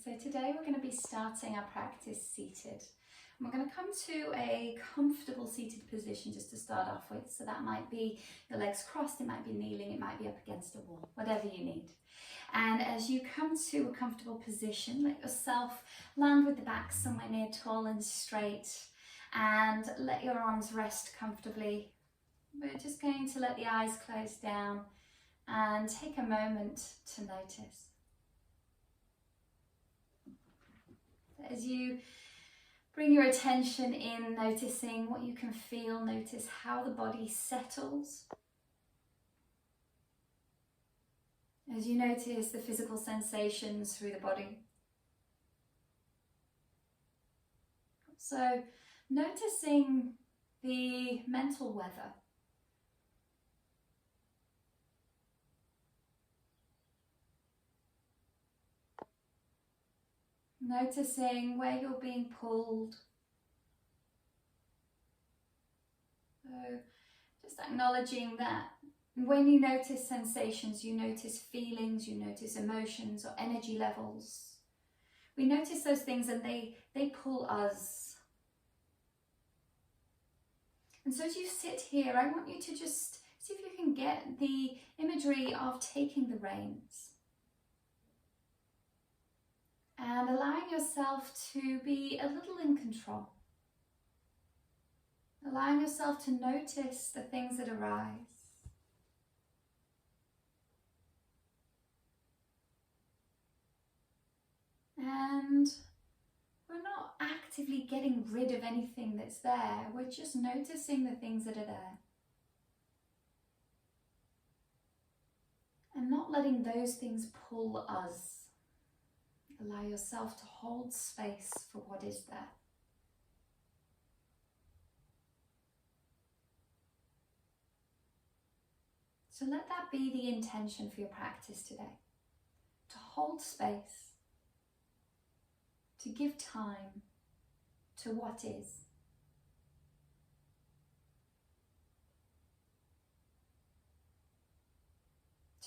So today we're going to be starting our practice seated. And we're going to come to a comfortable seated position just to start off with. So that might be your legs crossed, it might be kneeling, it might be up against a wall, whatever you need. And as you come to a comfortable position, let yourself land with the back somewhere near tall and straight, and let your arms rest comfortably. We're just going to let the eyes close down and take a moment to notice. As you bring your attention in, noticing what you can feel, notice how the body settles. As you notice the physical sensations through the body. So noticing the mental weather. Noticing where you're being pulled. So just acknowledging that when you notice sensations, you notice feelings, you notice emotions or energy levels. We notice those things and they pull us. And so as you sit here, I want you to just see if you can get the imagery of taking the reins. And allowing yourself to be a little in control. Allowing yourself to notice the things that arise. And we're not actively getting rid of anything that's there. We're just noticing the things that are there. And not letting those things pull us. Allow yourself to hold space for what is there. So let that be the intention for your practice today. To hold space. To give time to what is.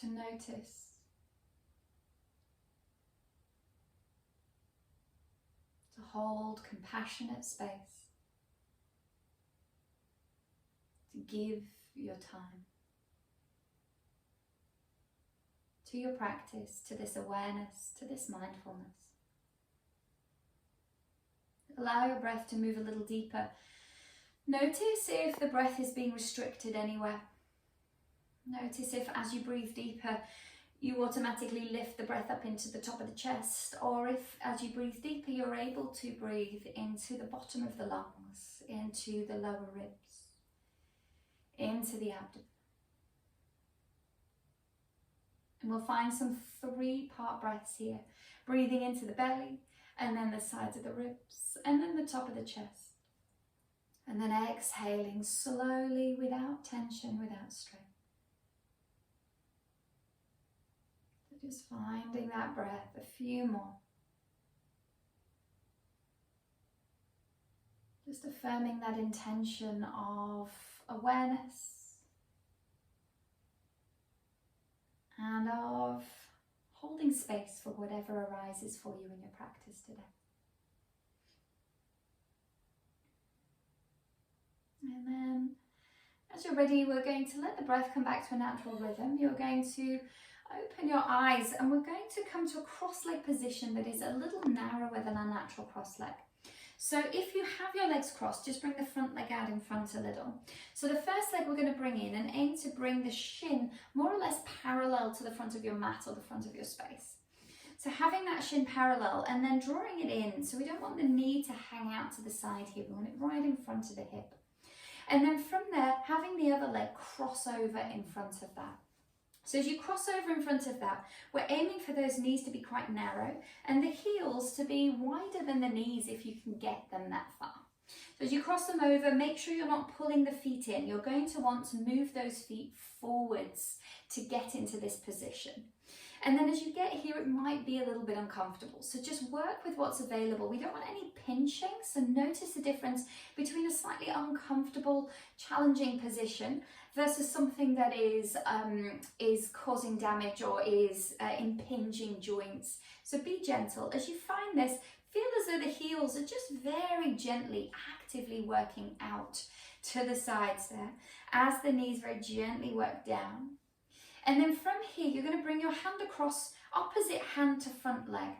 To notice. To hold compassionate space, to give your time to your practice, to this awareness, to this mindfulness. Allow your breath to move a little deeper. Notice if the breath is being restricted anywhere. Notice if as you breathe deeper, you automatically lift the breath up into the top of the chest, or if as you breathe deeper, you're able to breathe into the bottom of the lungs, into the lower ribs, into the abdomen. And we'll find some 3-part breaths here, breathing into the belly, and then the sides of the ribs, and then the top of the chest. And then exhaling slowly, without tension, without strain. Just finding that breath, a few more. Just affirming that intention of awareness and of holding space for whatever arises for you in your practice today. And then, as you're ready, we're going to let the breath come back to a natural rhythm. You're going to open your eyes and we're going to come to a cross-leg position that is a little narrower than our natural cross-leg. So if you have your legs crossed, just bring the front leg out in front a little. So the first leg we're going to bring in and aim to bring the shin more or less parallel to the front of your mat or the front of your space. So having that shin parallel and then drawing it in. So we don't want the knee to hang out to the side here. We want it right in front of the hip. And then from there, having the other leg cross over in front of that. So as you cross over in front of that, we're aiming for those knees to be quite narrow and the heels to be wider than the knees if you can get them that far. So as you cross them over, make sure you're not pulling the feet in. You're going to want to move those feet forwards to get into this position. And then as you get here, it might be a little bit uncomfortable. So just work with what's available. We don't want any pinching. So notice the difference between a slightly uncomfortable, challenging position versus something that is causing damage or is impinging joints. So be gentle. As you find this, feel as though the heels are just very gently, actively working out to the sides there, as the knees very gently work down. And then from here, you're going to bring your hand across, opposite hand to front leg.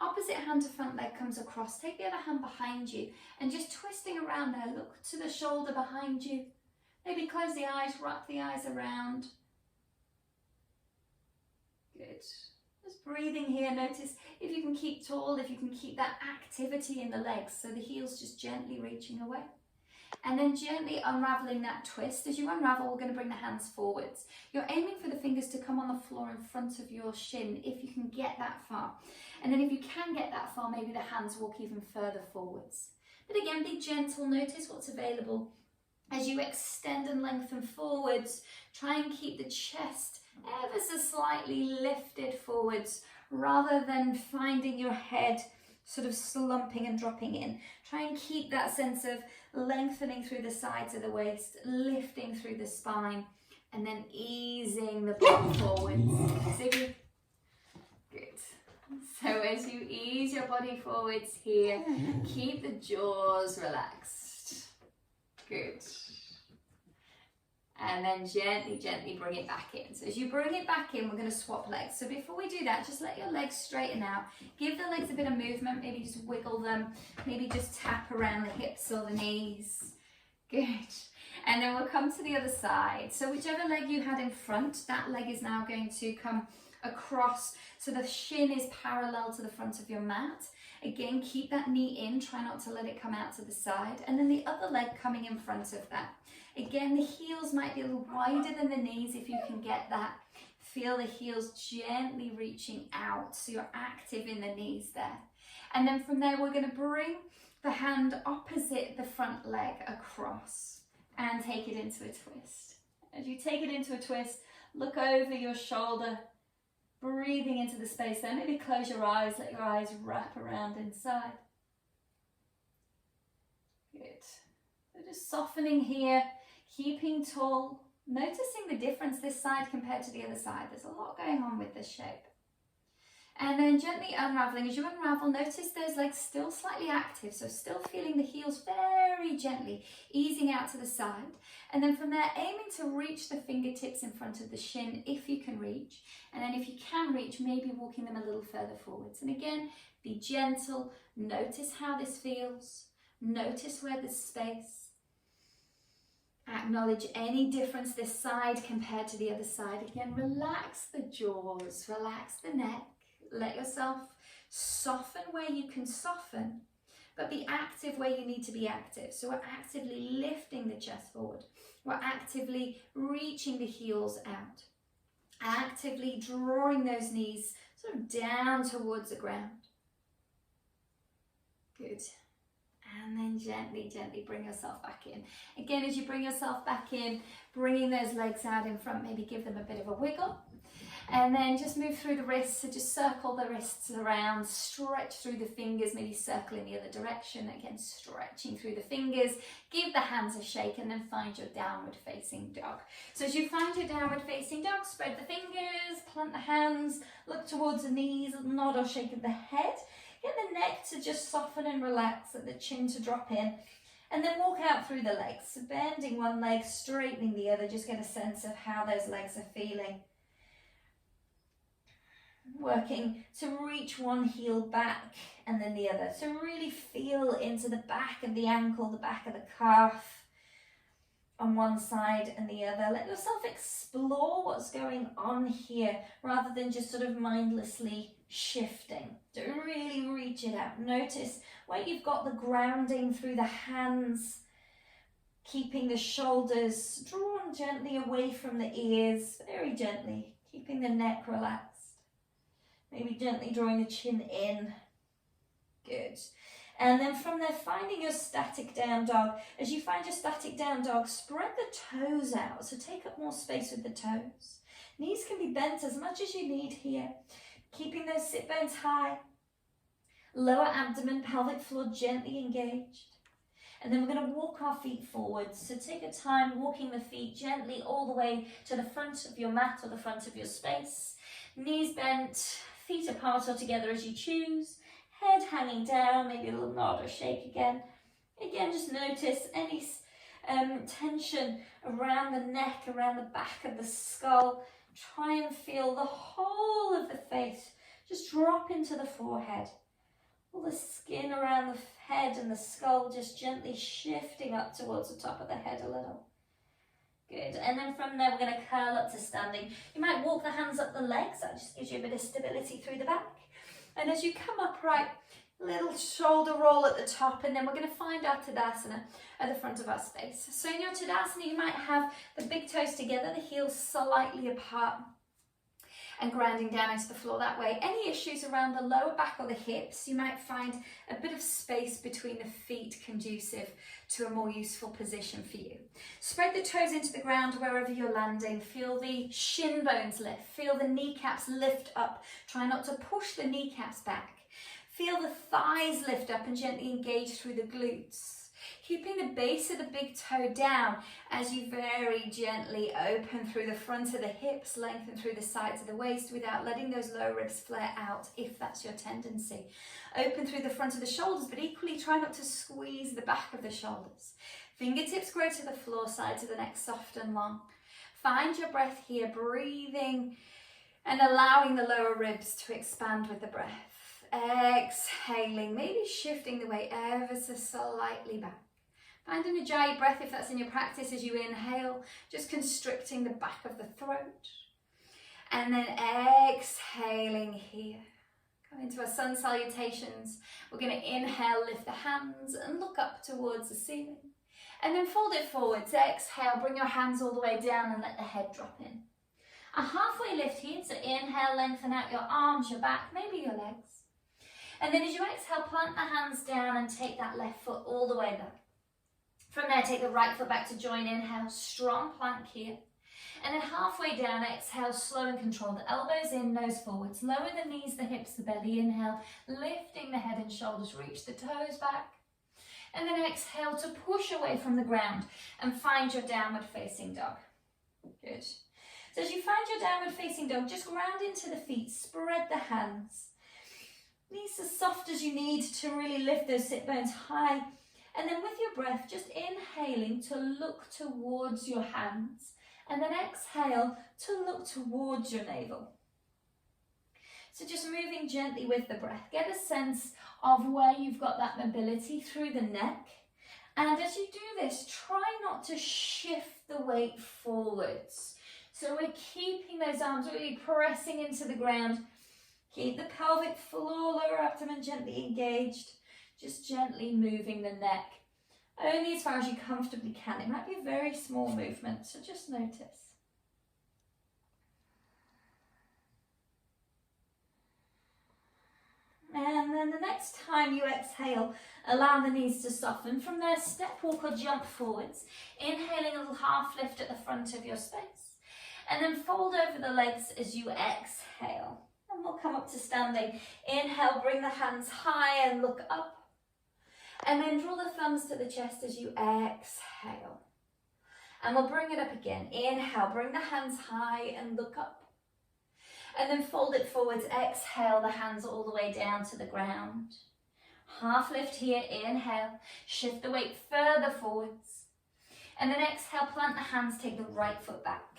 Opposite hand to front leg comes across. Take the other hand behind you and just twisting around there. Look to the shoulder behind you. Maybe close the eyes, wrap the eyes around. Good. Just breathing here. Notice if you can keep tall, if you can keep that activity in the legs. So the heels just gently reaching away. And then gently unraveling that twist. As you unravel, we're going to bring the hands forwards. You're aiming for the fingers to come on the floor in front of your shin, if you can get that far. And then if you can get that far, maybe the hands walk even further forwards. But again, be gentle. Notice what's available. As you extend and lengthen forwards, try and keep the chest ever so slightly lifted forwards, rather than finding your head sort of slumping and dropping in. Try and keep that sense of lengthening through the sides of the waist, lifting through the spine, and then easing the body forwards. Good. So as you ease your body forwards here, keep the jaws relaxed. Good. And then gently, gently bring it back in. So as you bring it back in, we're going to swap legs. So before we do that, just let your legs straighten out. Give the legs a bit of movement. Maybe just wiggle them. Maybe just tap around the hips or the knees. Good. And then we'll come to the other side. So whichever leg you had in front, that leg is now going to come across. So the shin is parallel to the front of your mat. Again, keep that knee in. Try not to let it come out to the side. And then the other leg coming in front of that. Again, the heels might be a little wider than the knees if you can get that. Feel the heels gently reaching out, so you're active in the knees there. And then from there, we're going to bring the hand opposite the front leg across and take it into a twist. As you take it into a twist, look over your shoulder, breathing into the space there. Maybe close your eyes, let your eyes wrap around inside. Good. So just softening here. Keeping tall, noticing the difference this side compared to the other side. There's a lot going on with this shape. And then gently unraveling. As you unravel, notice those legs still slightly active, so still feeling the heels very gently easing out to the side. And then from there, aiming to reach the fingertips in front of the shin if you can reach. And then if you can reach, maybe walking them a little further forwards. And again, be gentle. Notice how this feels. Notice where there's space. Acknowledge any difference this side compared to the other side. Again, relax the jaws, relax the neck. Let yourself soften where you can soften, but be active where you need to be active. So we're actively lifting the chest forward. We're actively reaching the heels out. Actively drawing those knees sort of down towards the ground. Good. And then gently, gently bring yourself back in. Again, as you bring yourself back in, bringing those legs out in front, maybe give them a bit of a wiggle. And then just move through the wrists. So just circle the wrists around, stretch through the fingers, maybe circle in the other direction. Again, stretching through the fingers. Give the hands a shake and then find your downward facing dog. So as you find your downward facing dog, spread the fingers, plant the hands, look towards the knees, nod or shake of the head. Get the neck to just soften and relax and the chin to drop in. And then walk out through the legs. So bending one leg, straightening the other. Just get a sense of how those legs are feeling. Working to reach one heel back and then the other. So really feel into the back of the ankle, the back of the calf on one side and the other. Let yourself explore what's going on here rather than just sort of mindlessly shifting. Don't really reach it out. Notice where you've got the grounding through the hands, keeping the shoulders drawn gently away from the ears, very gently, keeping the neck relaxed. Maybe gently drawing the chin in. Good. And then from there, finding your static down dog. As you find your static down dog, spread the toes out. So take up more space with the toes. Knees can be bent as much as you need here. Keeping those sit bones high. Lower abdomen, pelvic floor gently engaged. And then we're going to walk our feet forwards. So take your time walking the feet gently all the way to the front of your mat or the front of your space. Knees bent, feet apart or together as you choose. Head hanging down, maybe a little nod or shake again. Again, just notice any tension around the neck, around the back of the skull. Try and feel the whole of the face just drop into the forehead. All the skin around the head and the skull just gently shifting up towards the top of the head a little. Good. And then from there, we're going to curl up to standing. You might walk the hands up the legs. That just gives you a bit of stability through the back. And as you come upright, little shoulder roll at the top, and then we're going to find our Tadasana at the front of our space. So in your Tadasana, you might have the big toes together, the heels slightly apart, and grounding down into the floor that way. Any issues around the lower back or the hips, you might find a bit of space between the feet conducive to a more useful position for you. Spread the toes into the ground wherever you're landing. Feel the shin bones lift. Feel the kneecaps lift up. Try not to push the kneecaps back. Feel the thighs lift up and gently engage through the glutes. Keeping the base of the big toe down as you very gently open through the front of the hips, lengthen through the sides of the waist without letting those lower ribs flare out if that's your tendency. Open through the front of the shoulders, but equally try not to squeeze the back of the shoulders. Fingertips grow to the floor, sides of the neck soft and long. Find your breath here, breathing and allowing the lower ribs to expand with the breath. Exhaling, maybe shifting the weight ever so slightly back. Find an Ujjayi breath if that's in your practice as you inhale, just constricting the back of the throat. And then exhaling here. Come into our sun salutations. We're going to inhale, lift the hands and look up towards the ceiling. And then fold it forwards. Exhale, bring your hands all the way down and let the head drop in. A halfway lift here, so inhale, lengthen out your arms, your back, maybe your legs. And then as you exhale, plant the hands down and take that left foot all the way back. From there, take the right foot back to join. Inhale, strong plank here. And then halfway down, exhale, slow and controlled. Elbows in, nose forwards. Lower the knees, the hips, the belly. Inhale, lifting the head and shoulders. Reach the toes back. And then exhale to push away from the ground and find your downward facing dog. Good. So as you find your downward facing dog, just ground into the feet. Spread the hands. Knees as soft as you need to really lift those sit bones high. And then with your breath, just inhaling to look towards your hands. And then exhale to look towards your navel. So just moving gently with the breath. Get a sense of where you've got that mobility through the neck. And as you do this, try not to shift the weight forwards. So we're keeping those arms really pressing into the ground. Keep the pelvic floor, lower abdomen gently engaged. Just gently moving the neck. Only as far as you comfortably can. It might be a very small movement, so just notice. And then the next time you exhale, allow the knees to soften. From there, step, walk or jump forwards. Inhaling a little half lift at the front of your space. And then fold over the legs as you exhale. And we'll come up to standing. Inhale, bring the hands high and look up. And then draw the thumbs to the chest as you exhale. And we'll bring it up again. Inhale, bring the hands high and look up. And then fold it forwards. Exhale, the hands all the way down to the ground. Half lift here. Inhale, shift the weight further forwards. And then exhale, plant the hands, take the right foot back.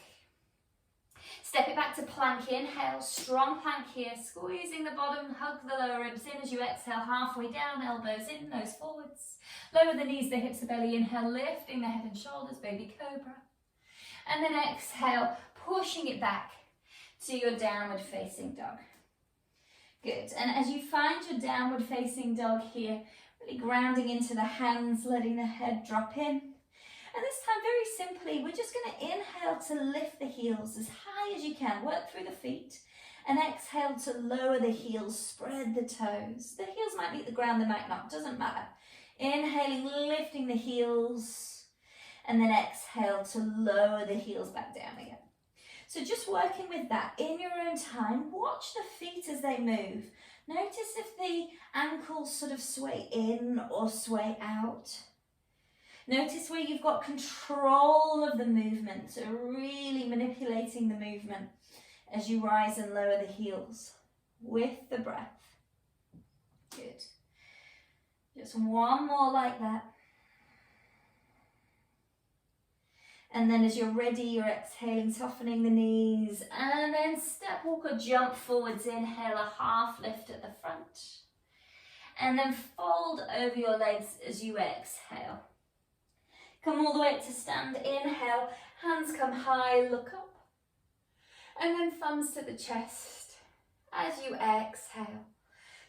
Step it back to plank. Inhale, strong plank here, squeezing the bottom, hug the lower ribs in as you exhale, halfway down, elbows in, nose forwards. Lower the knees, the hips, the belly. Inhale, lifting the head and shoulders, baby cobra. And then exhale, pushing it back to your downward facing dog. Good. And as you find your downward facing dog here, really grounding into the hands, letting the head drop in. And this time, very simply, we're just going to inhale to lift the heels as high as you can. Work through the feet. And exhale to lower the heels. Spread the toes. The heels might be at the ground, they might not. Doesn't matter. Inhaling, lifting the heels. And then exhale to lower the heels back down again. So just working with that in your own time. Watch the feet as they move. Notice if the ankles sort of sway in or sway out. Notice where you've got control of the movement, so really manipulating the movement as you rise and lower the heels with the breath. Good. Just one more like that. And then as you're ready, you're exhaling, softening the knees, and then step, walk, or jump forwards. Inhale, a half lift at the front. And then fold over your legs as you exhale. Come all the way to stand. Inhale, hands come high, look up. And then thumbs to the chest as you exhale.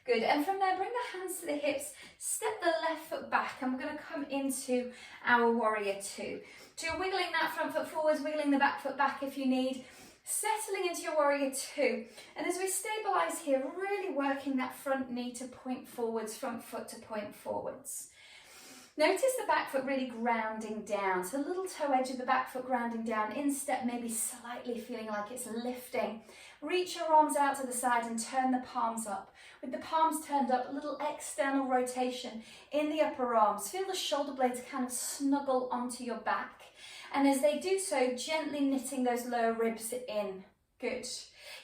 Good, and from there, bring the hands to the hips, step the left foot back, and we're going to come into our warrior two. So you're wiggling that front foot forwards, wiggling the back foot back if you need, settling into your warrior two. And as we stabilise here, really working that front knee to point forwards, front foot to point forwards. Notice the back foot really grounding down, so little toe edge of the back foot grounding down, instep maybe slightly feeling like it's lifting. Reach your arms out to the side and turn the palms up. With the palms turned up, a little external rotation in the upper arms. Feel the shoulder blades kind of snuggle onto your back. And as they do so, gently knitting those lower ribs in. Good.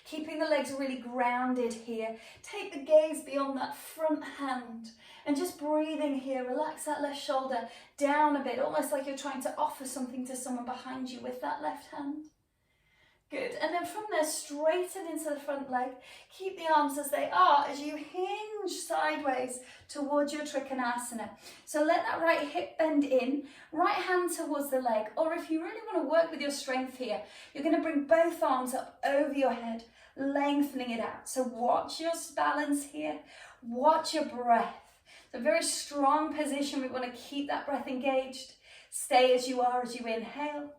Keeping the legs really grounded here. Take the gaze beyond that front hand. And just breathing here, relax that left shoulder down a bit, almost like you're trying to offer something to someone behind you with that left hand. Good, and then from there, straighten into the front leg. Keep the arms as they are as you hinge sideways towards your Trikonasana. So let that right hip bend in, right hand towards the leg, or if you really want to work with your strength here, you're going to bring both arms up over your head, lengthening it out. So watch your balance here, watch your breath. It's a very strong position. We want to keep that breath engaged. Stay as you are as you inhale.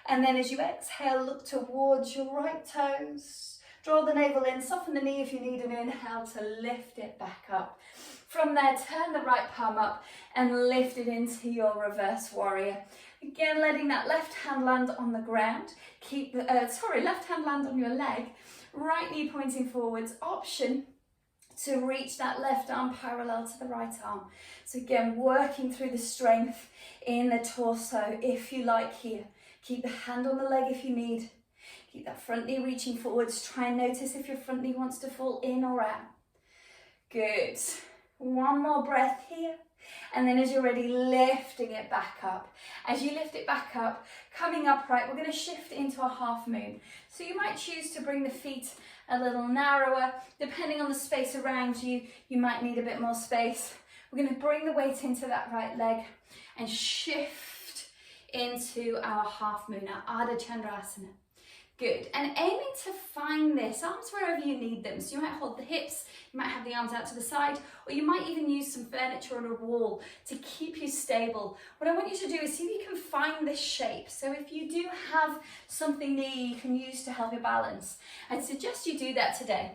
And then as you exhale, look towards your right toes. Draw the navel in, soften the knee if you need an inhale to lift it back up. From there, turn the right palm up and lift it into your reverse warrior. Again, letting that left hand land on the ground. Left hand land on your leg. Right knee pointing forwards. Option to reach that left arm parallel to the right arm. So again, working through the strength in the torso if you like here. Keep the hand on the leg if you need. Keep that front knee reaching forwards. Try and notice if your front knee wants to fall in or out. Good. One more breath here. And then as you're ready, lifting it back up. As you lift it back up, coming upright, we're going to shift into a half moon. So you might choose to bring the feet a little narrower. Depending on the space around you, you might need a bit more space. We're going to bring the weight into that right leg and shift into our half moon, our Ardha Chandrasana. Good, and aiming to find this, arms wherever you need them. So you might hold the hips, you might have the arms out to the side, or you might even use some furniture on a wall to keep you stable. What I want you to do is see if you can find this shape. So if you do have something near you can use to help your balance, I'd suggest you do that today.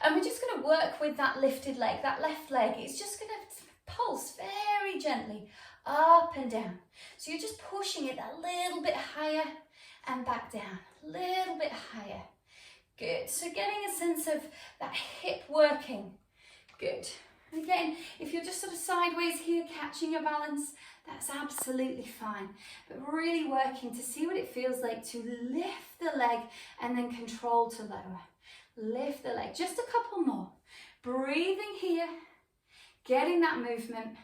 And we're just going to work with that lifted leg, that left leg. It's just going to pulse very gently up and down. So you're just pushing it a little bit higher and back down, a little bit higher. Good. So getting a sense of that hip working. Good. And again, if you're just sort of sideways here, catching your balance, that's absolutely fine. But really working to see what it feels like to lift the leg and then control to lower. Lift the leg. Just a couple more. Breathing here, getting that movement.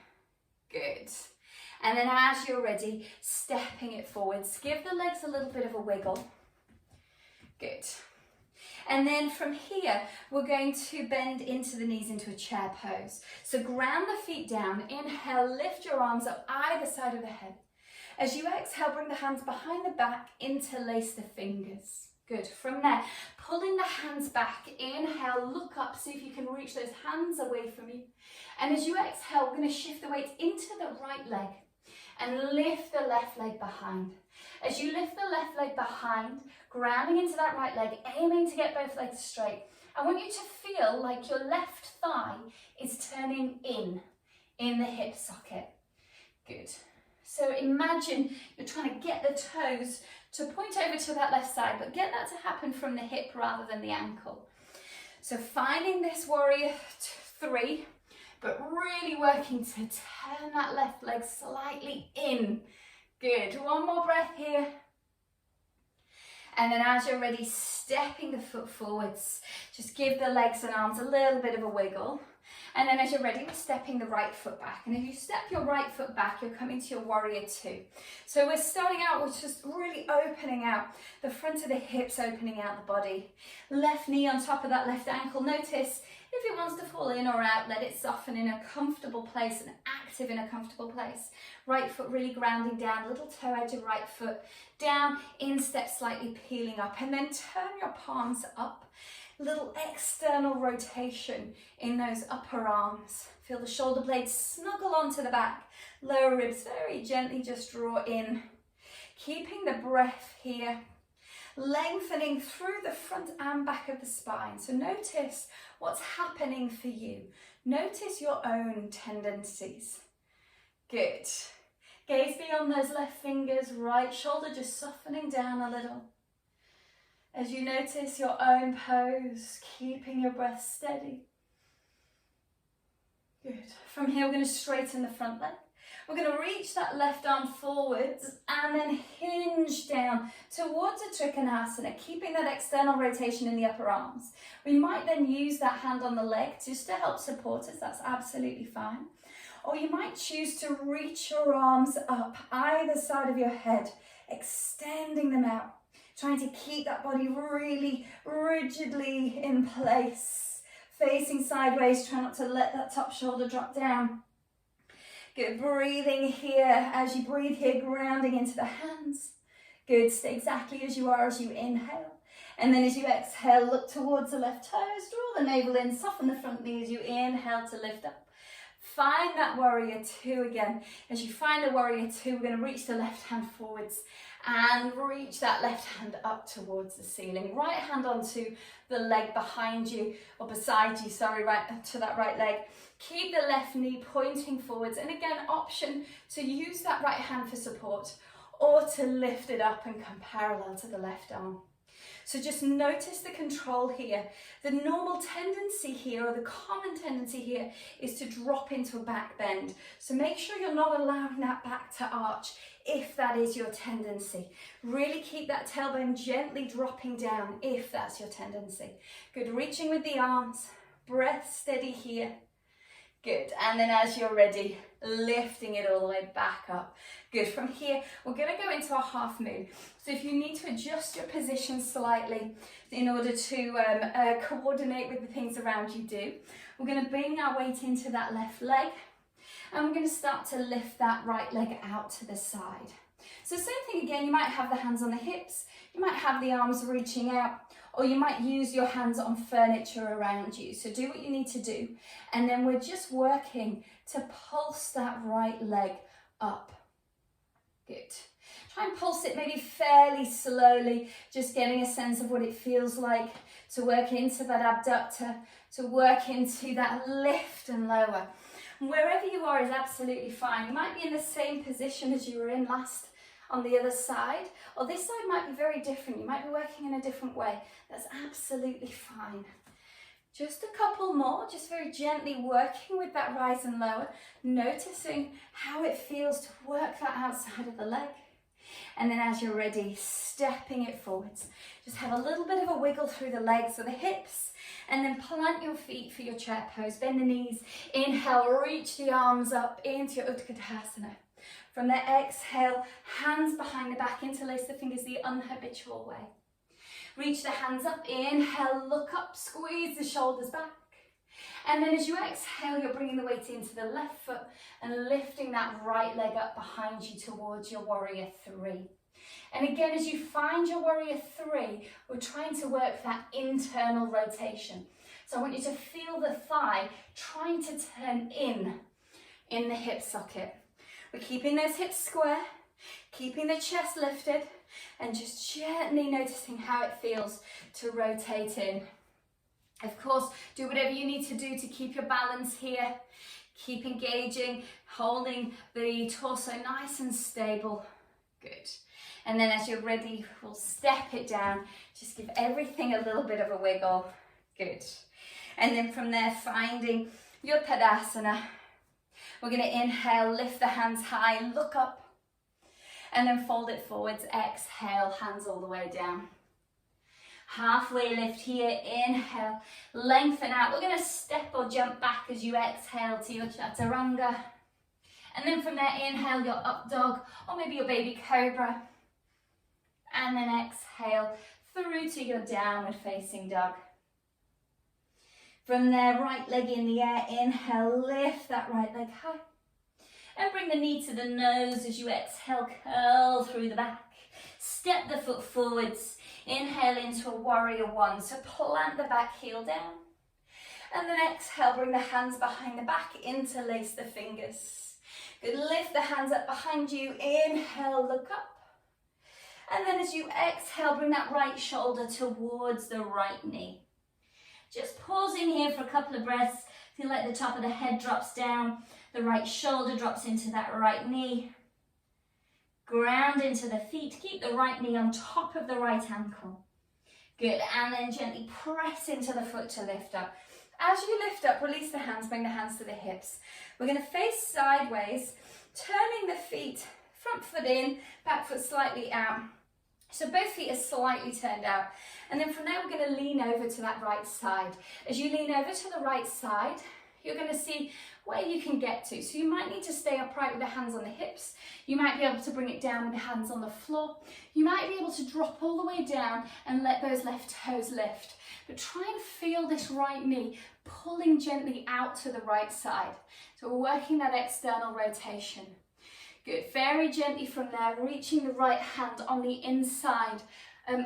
Good. And then as you're ready, stepping it forwards. Give the legs a little bit of a wiggle. Good. And then from here, we're going to bend into the knees into a chair pose. So ground the feet down. Inhale, lift your arms up either side of the head. As you exhale, bring the hands behind the back, interlace the fingers. Good. From there, pulling the hands back. Inhale, look up, see if you can reach those hands away from you. And as you exhale, we're going to shift the weight into the right leg and lift the left leg behind. As you lift the left leg behind, grounding into that right leg, aiming to get both legs straight, I want you to feel like your left thigh is turning in the hip socket. Good. So imagine you're trying to get the toes to point over to that left side, but get that to happen from the hip rather than the ankle. So finding this warrior 3, but really working to turn that left leg slightly in. Good, one more breath here. And then as you're ready, stepping the foot forwards. Just give the legs and arms a little bit of a wiggle. And then as you're ready, we're stepping the right foot back. And if you step your right foot back, you're coming to your warrior two. So we're starting out with just really opening out the front of the hips, opening out the body. Left knee on top of that left ankle. Notice if it wants to fall in or out, let it soften in a comfortable place and active in a comfortable place. Right foot really grounding down, little toe edge of right foot down, instep slightly peeling up, and then turn your palms up. Little external rotation in those upper arms. Feel the shoulder blades snuggle onto the back. Lower ribs very gently just draw in. Keeping the breath here. Lengthening through the front and back of the spine. So notice what's happening for you. Notice your own tendencies. Good. Gaze beyond those left fingers, right shoulder just softening down a little. As you notice your own pose, keeping your breath steady. Good. From here, we're going to straighten the front leg. We're going to reach that left arm forwards and then hinge down towards a Trikonasana, keeping that external rotation in the upper arms. We might then use that hand on the leg just to help support us. That's absolutely fine. Or you might choose to reach your arms up either side of your head, extending them out. Trying to keep that body really rigidly in place. Facing sideways, try not to let that top shoulder drop down. Good, breathing here. As you breathe here, grounding into the hands. Good, stay exactly as you are as you inhale. And then as you exhale, look towards the left toes, draw the navel in, soften the front knee as you inhale to lift up. Find that warrior two again. As you find the warrior two, we're going to reach the left hand forwards and reach that left hand up towards the ceiling. Right hand onto the leg behind you, or beside you, sorry, right to that right leg. Keep the left knee pointing forwards. And again, option to use that right hand for support or to lift it up and come parallel to the left arm. So just notice the control here. The normal tendency here, or the common tendency here, is to drop into a back bend. So make sure you're not allowing that back to arch if that is your tendency. Really keep that tailbone gently dropping down if that's your tendency. Good, reaching with the arms, breath steady here. Good, and then as you're ready, lifting it all the way back up. Good, from here, we're going to go into a half moon. So if you need to adjust your position slightly in order to coordinate with the things around you, do. We're going to bring our weight into that left leg, and we're going to start to lift that right leg out to the side. So same thing again, you might have the hands on the hips, you might have the arms reaching out, or you might use your hands on furniture around you. So do what you need to do. And then we're just working to pulse that right leg up. Good. Try and pulse it maybe fairly slowly, just getting a sense of what it feels like to work into that abductor, to work into that lift and lower. Wherever you are is absolutely fine. You might be in the same position as you were in last on the other side, or this side might be very different. You might be working in a different way. That's absolutely fine. Just a couple more, just very gently working with that rise and lower, noticing how it feels to work that outside of the leg. And then as you're ready, stepping it forwards. Just have a little bit of a wiggle through the legs or the hips, and then plant your feet for your chair pose. Bend the knees, inhale, reach the arms up into your Utkatasana. From there, exhale, hands behind the back, interlace the fingers the unhabitual way. Reach the hands up, inhale, look up, squeeze the shoulders back. And then as you exhale, you're bringing the weight into the left foot and lifting that right leg up behind you towards your warrior three. And again, as you find your warrior three, we're trying to work that internal rotation. So I want you to feel the thigh trying to turn in the hip socket. We're keeping those hips square, keeping the chest lifted, and just gently noticing how it feels to rotate in. Of course, do whatever you need to do to keep your balance here. Keep engaging, holding the torso nice and stable. Good. And then as you're ready, we'll step it down. Just give everything a little bit of a wiggle. Good. And then from there, finding your Tadasana. We're going to inhale, lift the hands high, look up, and then fold it forwards. Exhale, hands all the way down. Halfway lift here, inhale, lengthen out. We're going to step or jump back as you exhale to your Chaturanga. And then from there, inhale your up dog or maybe your baby cobra. And then exhale through to your downward facing dog. From there, right leg in the air, inhale, lift that right leg high. And bring the knee to the nose as you exhale, curl through the back. Step the foot forwards. Inhale into a warrior one. So plant the back heel down. And then exhale, bring the hands behind the back, interlace the fingers. Good, lift the hands up behind you. Inhale, look up. And then as you exhale, bring that right shoulder towards the right knee. Just pausing here for a couple of breaths. Feel like the top of the head drops down. The right shoulder drops into that right knee. Ground into the feet. Keep the right knee on top of the right ankle. Good. And then gently press into the foot to lift up. As you lift up, release the hands, bring the hands to the hips. We're going to face sideways, turning the feet, front foot in, back foot slightly out. So both feet are slightly turned out. And then from there, we're going to lean over to that right side. As you lean over to the right side, you're going to see where you can get to. So you might need to stay upright with the hands on the hips. You might be able to bring it down with the hands on the floor. You might be able to drop all the way down and let those left toes lift. But try and feel this right knee pulling gently out to the right side. So we're working that external rotation. Good, very gently from there, reaching the right hand on the inside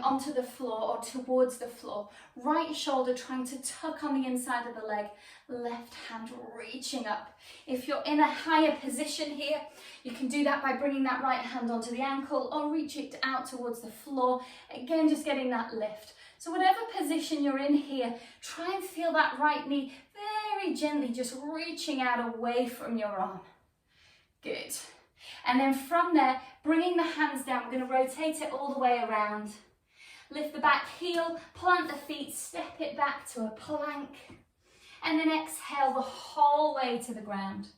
onto the floor or towards the floor. Right shoulder trying to tuck on the inside of the leg. Left hand reaching up. If you're in a higher position here, you can do that by bringing that right hand onto the ankle or reach it out towards the floor. Again, just getting that lift. So whatever position you're in here, try and feel that right knee very gently just reaching out away from your arm. Good. And then from there, bringing the hands down, we're going to rotate it all the way around. Lift the back heel, plant the feet, step it back to a plank. And then exhale the whole way to the ground.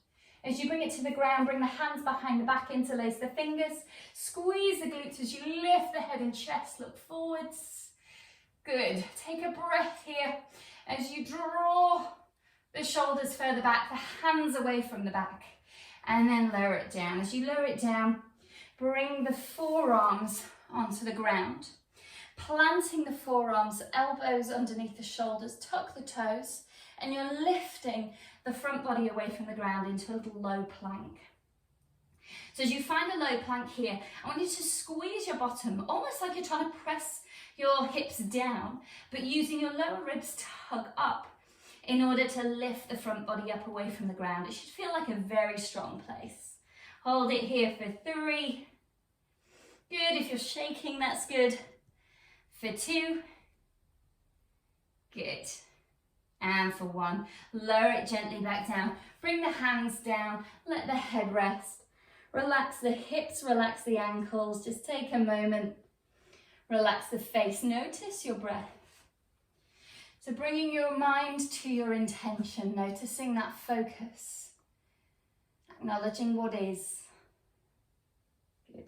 As you bring it to the ground, bring the hands behind the back, interlace the fingers. Squeeze the glutes as you lift the head and chest, look forwards. Good. Take a breath here as you draw the shoulders further back, the hands away from the back. And then lower it down. As you lower it down, bring the forearms onto the ground. Planting the forearms, elbows underneath the shoulders, tuck the toes, and you're lifting the front body away from the ground into a little low plank. So as you find a low plank here, I want you to squeeze your bottom, almost like you're trying to press your hips down, but using your lower ribs to hug up in order to lift the front body up away from the ground. It should feel like a very strong place. Hold it here for 3. Good, if you're shaking, that's good. For 2. Good. And for 1. Lower it gently back down. Bring the hands down, let the head rest. Relax the hips, relax the ankles. Just take a moment. Relax the face. Notice your breath. So bringing your mind to your intention, noticing that focus, acknowledging what is. Good.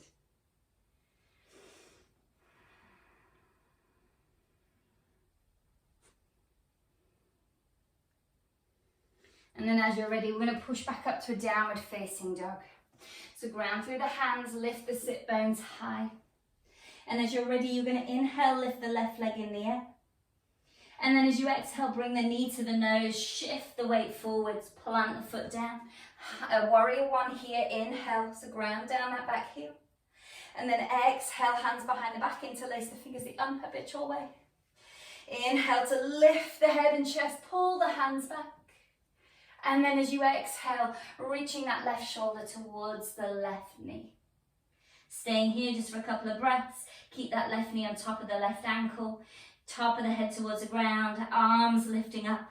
And then as you're ready, we're going to push back up to a downward facing dog. So ground through the hands, lift the sit bones high. And as you're ready, you're going to inhale, lift the left leg in the air. And then as you exhale, bring the knee to the nose, shift the weight forwards, plant the foot down. A warrior one here, inhale, so ground down that back heel. And then exhale, hands behind the back, interlace the fingers the unhabitual way. Inhale to lift the head and chest, pull the hands back. And then as you exhale, reaching that left shoulder towards the left knee. Staying here just for a couple of breaths. Keep that left knee on top of the left ankle. Top of the head towards the ground, arms lifting up.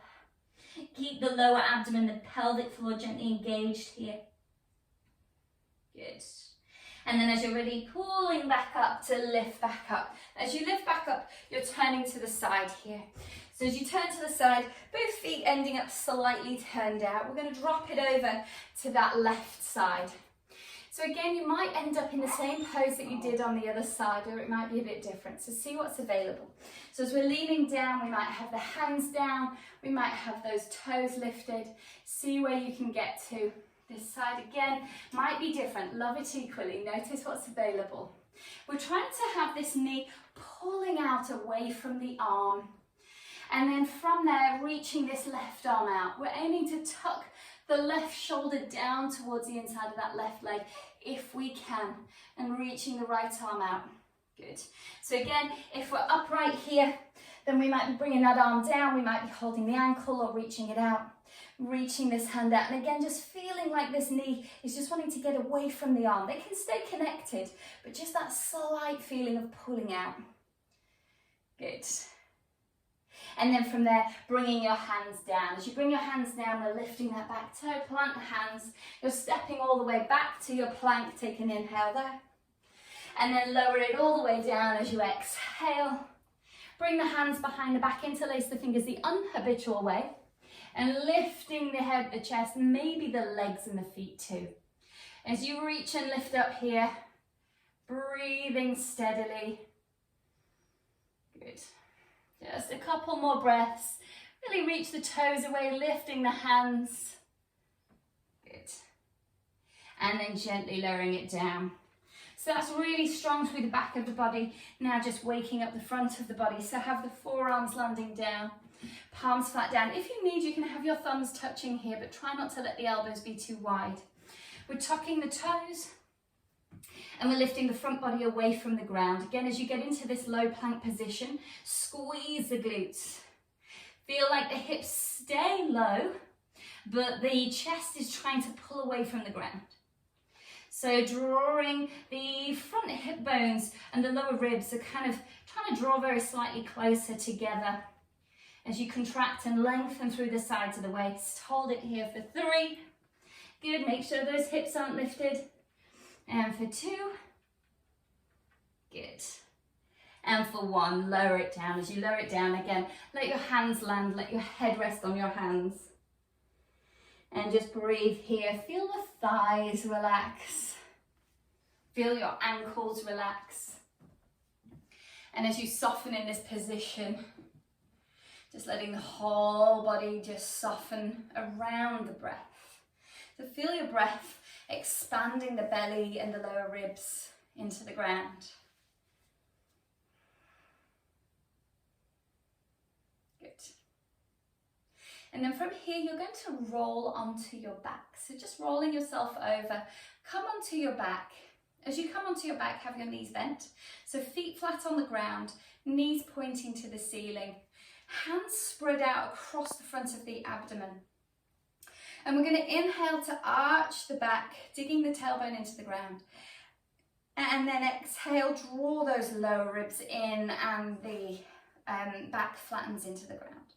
Keep the lower abdomen, the pelvic floor gently engaged here. Good. And then as you're ready, pulling back up to lift back up. As you lift back up, you're turning to the side here. So So as you turn to the side, both feet ending up slightly turned out, we're going to drop it over to that left side. So again, you might end up in the same pose that you did on the other side, or it might be a bit different. So see what's available. So as we're leaning down, we might have the hands down, we might have those toes lifted. See where you can get to. This side again might be different. Love it equally. Notice what's available. We're trying to have this knee pulling out away from the arm. And then from there, reaching this left arm out. We're aiming to tuck the left shoulder down towards the inside of that left leg if we can, and reaching the right arm out. Good. So again, if we're upright here, then we might be bringing that arm down, we might be holding the ankle or reaching it out, reaching this hand out, and again just feeling like this knee is just wanting to get away from the arm. They can stay connected, but just that slight feeling of pulling out. Good. And then from there, bringing your hands down. As you bring your hands down, we're lifting that back toe, plant the hands. You're stepping all the way back to your plank. Take an inhale there. And then lower it all the way down as you exhale. Bring the hands behind the back, interlace the fingers the unhabitual way. And lifting the head, the chest, maybe the legs and the feet too. As you reach and lift up here, breathing steadily. Good. Just a couple more breaths. Really reach the toes away, lifting the hands. Good. And then gently lowering it down. So that's really strong through the back of the body. Now just waking up the front of the body. So have the forearms landing down, palms flat down. If you need, you can have your thumbs touching here, but try not to let the elbows be too wide. We're tucking the toes. And we're lifting the front body away from the ground. Again, as you get into this low plank position, squeeze the glutes. Feel like the hips stay low, but the chest is trying to pull away from the ground. So drawing the front hip bones and the lower ribs are kind of trying to draw very slightly closer together. As you contract and lengthen through the sides of the waist. Hold it here for 3. Good, make sure those hips aren't lifted. And for 2, good. And for 1, lower it down. As you lower it down again, let your hands land, let your head rest on your hands. And just breathe here. Feel the thighs relax. Feel your ankles relax. And as you soften in this position, just letting the whole body just soften around the breath. So feel your breath expanding the belly and the lower ribs into the ground. Good. And then from here, you're going to roll onto your back. So just rolling yourself over, come onto your back. As you come onto your back, have your knees bent. So feet flat on the ground, knees pointing to the ceiling, hands spread out across the front of the abdomen. And we're going to inhale to arch the back, digging the tailbone into the ground. And then exhale, draw those lower ribs in and the back flattens into the ground.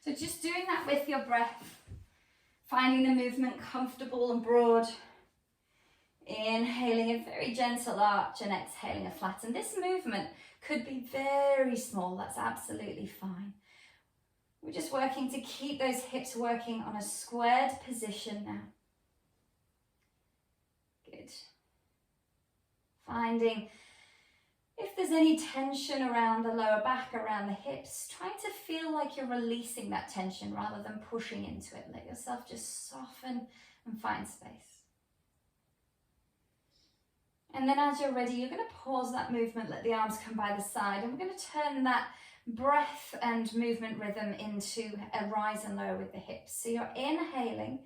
So just doing that with your breath, finding the movement comfortable and broad. Inhaling a very gentle arch and exhaling a flatten. This movement could be very small, that's absolutely fine. We're just working to keep those hips working on a squared position now. Good. Finding if there's any tension around the lower back, around the hips, trying to feel like you're releasing that tension rather than pushing into it. Let yourself just soften and find space. And then as you're ready, you're going to pause that movement, let the arms come by the side, and we're going to turn that breath and movement rhythm into a rise and lower with the hips. So you're inhaling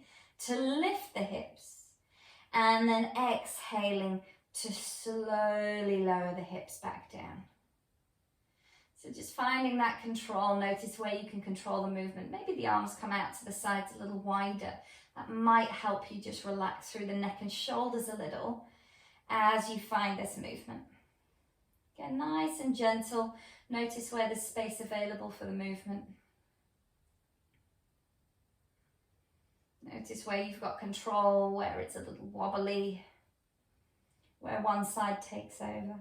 to lift the hips and then exhaling to slowly lower the hips back down. So just finding that control. Notice where you can control the movement. Maybe the arms come out to the sides a little wider. That might help you just relax through the neck and shoulders a little as you find this movement. Again, nice and gentle. Notice where there's space available for the movement. Notice where you've got control, where it's a little wobbly, where one side takes over.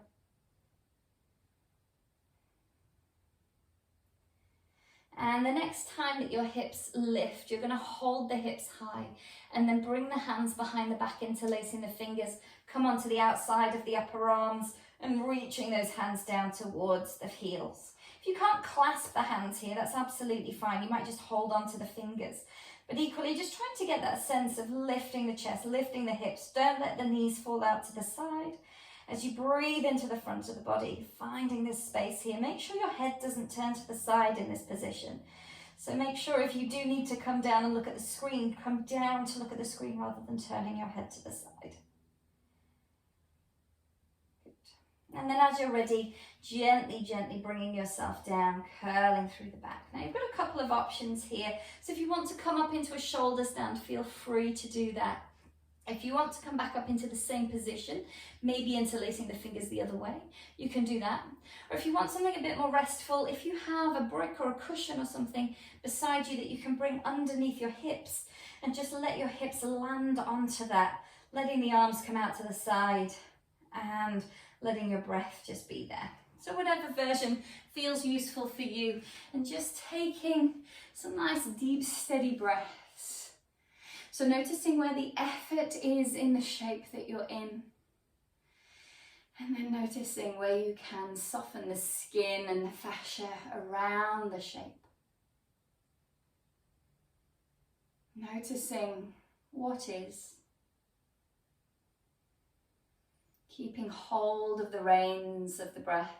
And the next time that your hips lift, you're going to hold the hips high and then bring the hands behind the back, interlacing the fingers. Come onto the outside of the upper arms and reaching those hands down towards the heels. If you can't clasp the hands here, that's absolutely fine. You might just hold on to the fingers. But equally, just trying to get that sense of lifting the chest, lifting the hips. Don't let the knees fall out to the side. As you breathe into the front of the body, finding this space here, make sure your head doesn't turn to the side in this position. So make sure if you do need to come down and look at the screen, come down to look at the screen rather than turning your head to the side. Good. And then as you're ready, gently, gently bringing yourself down, curling through the back. Now you've got a couple of options here. So if you want to come up into a shoulder stand, feel free to do that. If you want to come back up into the same position, maybe interlacing the fingers the other way, you can do that. Or if you want something a bit more restful, if you have a brick or a cushion or something beside you that you can bring underneath your hips and just let your hips land onto that, letting the arms come out to the side and letting your breath just be there. So whatever version feels useful for you, and just taking some nice deep steady breaths. So noticing where the effort is in the shape that you're in. And then noticing where you can soften the skin and the fascia around the shape. Noticing what is. Keeping hold of the reins of the breath.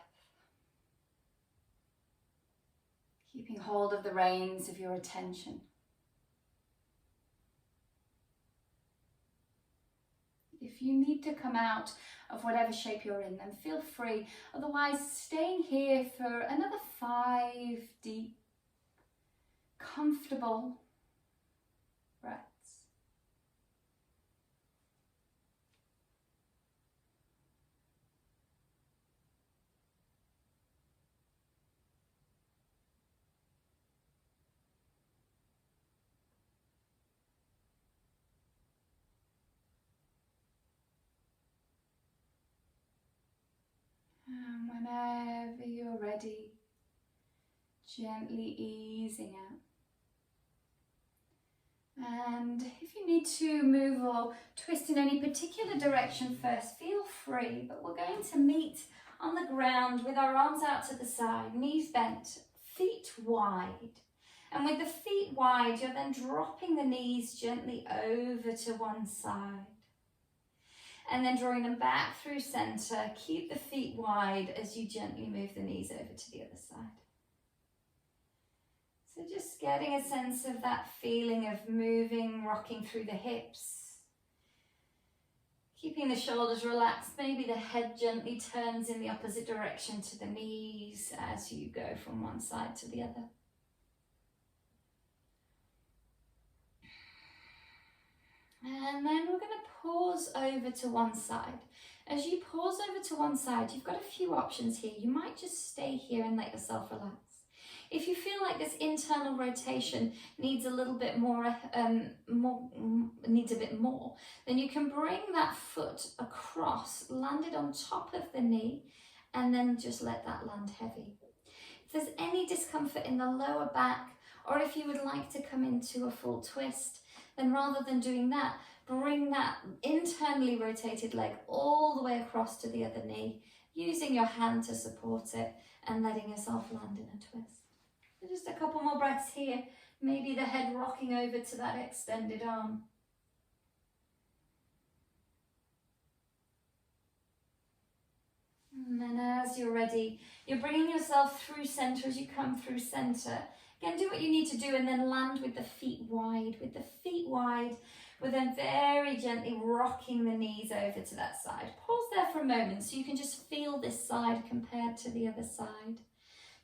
Keeping hold of the reins of your attention. If you need to come out of whatever shape you're in, then feel free. Otherwise, staying here for another 5 deep, comfortable breaths. And whenever you're ready, gently easing out. And if you need to move or twist in any particular direction first, feel free. But we're going to meet on the ground with our arms out to the side, knees bent, feet wide. And with the feet wide, you're then dropping the knees gently over to one side. And then drawing them back through center. Keep the feet wide as you gently move the knees over to the other side. So just getting a sense of that feeling of moving, rocking through the hips. Keeping the shoulders relaxed. Maybe the head gently turns in the opposite direction to the knees as you go from one side to the other. And then we're going to pause over to one side. As you pause over to one side, you've got a few options here. You might just stay here and let yourself relax. If you feel like this internal rotation needs a little bit more, needs a bit more, then you can bring that foot across, land it on top of the knee, and then just let that land heavy. If there's any discomfort in the lower back, or if you would like to come into a full twist, then rather than doing that, bring that internally rotated leg all the way across to the other knee, using your hand to support it and letting yourself land in a twist. So just a couple more breaths here, maybe the head rocking over to that extended arm. And then as you're ready, you're bringing yourself through center as you come through center. Again, do what you need to do and then land with the feet wide. With the feet wide, we're then very gently rocking the knees over to that side. Pause there for a moment so you can just feel this side compared to the other side.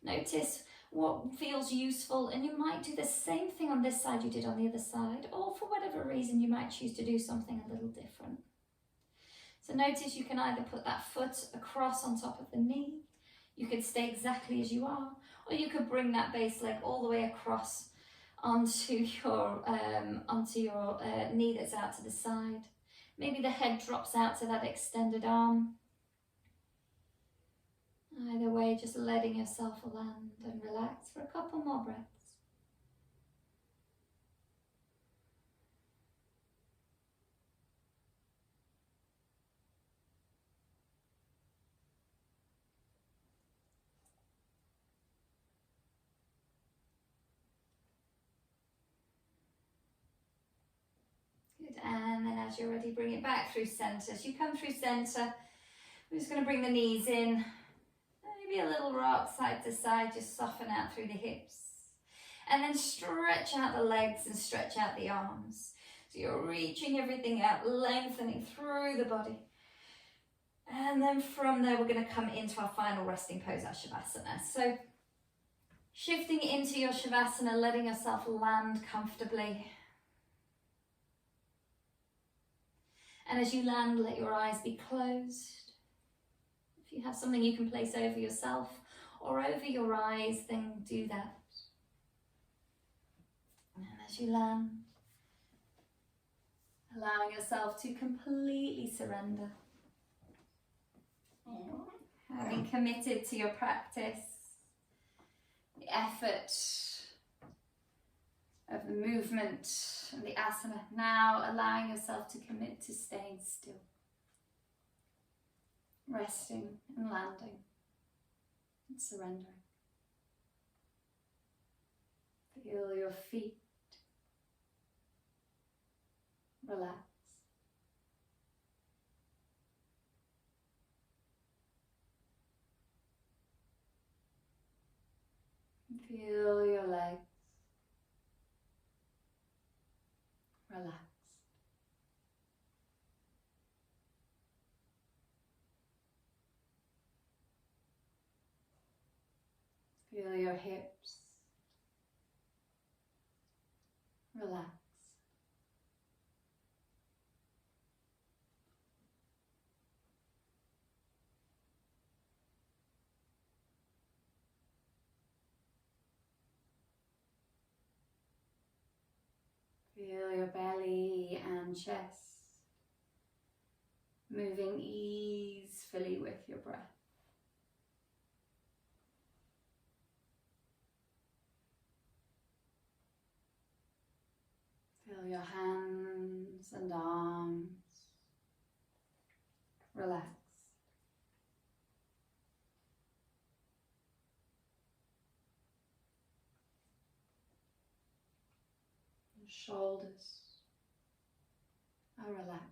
Notice what feels useful, and you might do the same thing on this side you did on the other side, or for whatever reason you might choose to do something a little different. So notice you can either put that foot across on top of the knee, you could stay exactly as you are, or you could bring that base leg all the way across onto your knee that's out to the side. Maybe the head drops out to that extended arm. Either way, just letting yourself land and relax for a couple more breaths. as you're ready, bring it back through center. As you come through center, we're just going to bring the knees in. Maybe a little rock side to side, just soften out through the hips. And then stretch out the legs and stretch out the arms. So you're reaching everything out, lengthening through the body. And then from there, we're going to come into our final resting pose, our Shavasana. So shifting into your Shavasana, letting yourself land comfortably. And as you land, let your eyes be closed. If you have something you can place over yourself or over your eyes, then do that. And as you land, allowing yourself to completely surrender. Having committed to your practice, the effort of the movement and the asana, now allowing yourself to commit to staying still, resting and landing and surrendering. Feel your feet relax. Feel your legs relax. Feel your hips relax. Feel your belly and chest moving easily with your breath. Feel your hands and arms relax. Your shoulders are relaxed.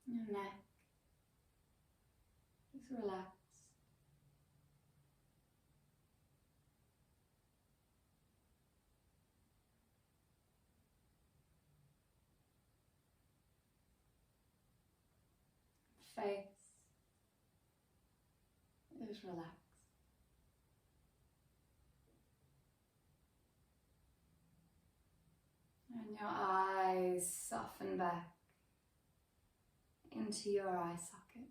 Your neck is relaxed. Face is relaxed. And your eyes soften back into your eye socket.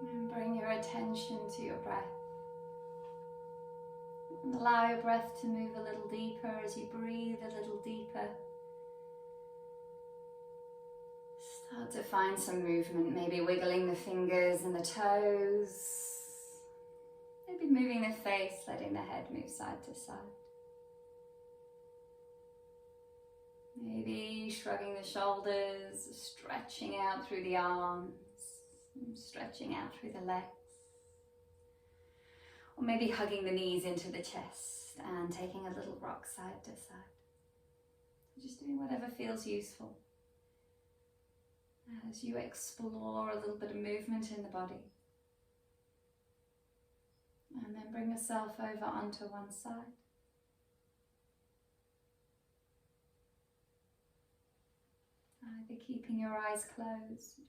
And bring your attention to your breath. And allow your breath to move a little deeper as you breathe a little deeper. Start to find some movement, maybe wiggling the fingers and the toes. Maybe moving the face, letting the head move side to side. Maybe shrugging the shoulders, stretching out through the arms, stretching out through the legs. Or maybe hugging the knees into the chest and taking a little rock side to side. Just doing whatever feels useful as you explore a little bit of movement in the body. And then bring yourself over onto one side. Either keeping your eyes closed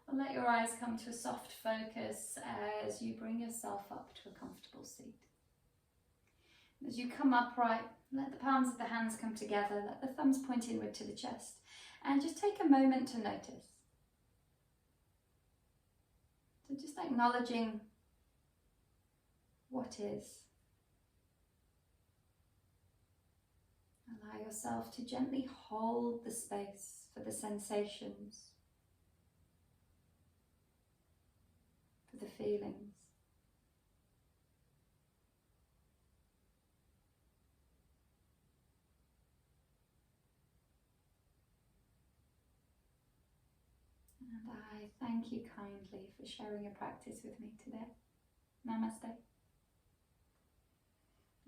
or let your eyes come to a soft focus as you bring yourself up to a comfortable seat. As you come upright, let the palms of the hands come together, let the thumbs point inward to the chest, and just take a moment to notice. So just acknowledging what is. Allow yourself to gently hold the space for the sensations, for the feelings. And I thank you kindly for sharing your practice with me today. Namaste.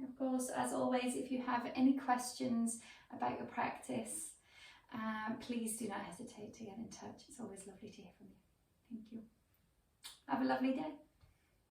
Of course, as always, if you have any questions about your practice, please do not hesitate to get in touch. It's always lovely to hear from you. Thank you. Have a lovely day.